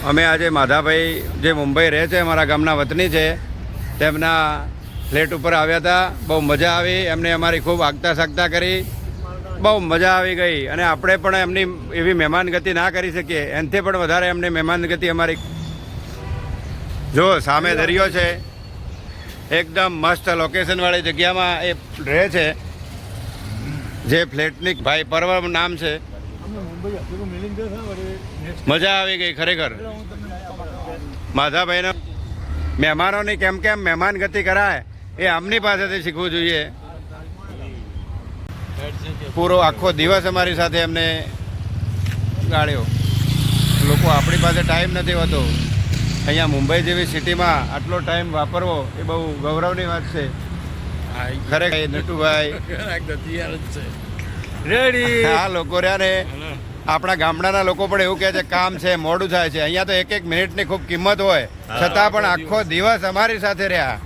અમે આજે માધાભાઈ જે મુંબઈ રહે છે, અમારા ગામના વતની છે, તેમના ફ્લેટ ઉપર આવ્યા હતા. બહુ મજા આવી, એમને અમારી ખૂબ આગતા સાગતા કરી, બહુ મજા આવી ગઈ. અને આપણે પણ એમની એવી મહેમાનગતિ ના કરી શકીએ, એનાથી પણ વધારે એમને મહેમાનગતિ અમારી. જો સામે દરિયો છે, એકદમ મસ્ત લોકેશનવાળી જગ્યામાં એ રહે છે. જે ફ્લેટની ભાઈ પર્વ નામ છે. મજા આવી ગઈ ખરેખર. માધાભાઈનો મહેમાનોની કેમ કેમ મહેમાનગતિ કરાય એ આમની પાસેથી શીખવું જોઈએ. પૂરો આખો દિવસ અમારી સાથે એમને ગાળ્યો. લોકો આપણી પાસે ટાઈમ નથી હોતો. અહીંયા મુંબઈ જેવી સિટીમાં આટલો ટાઈમ વાપરવો એ બહુ ગૌરવની વાત છે ખરેખર. નટુભાઈ આ લોકો રહ્યા ને, આપણા ગામડાના લોકો પણ એવું કહે છે કામ છે, મોડું થાય છે. અહીંયા તો એક એક મિનિટની ખૂબ કિંમત હોય છતાં પણ આખો દિવસ અમારી સાથે રહ્યા.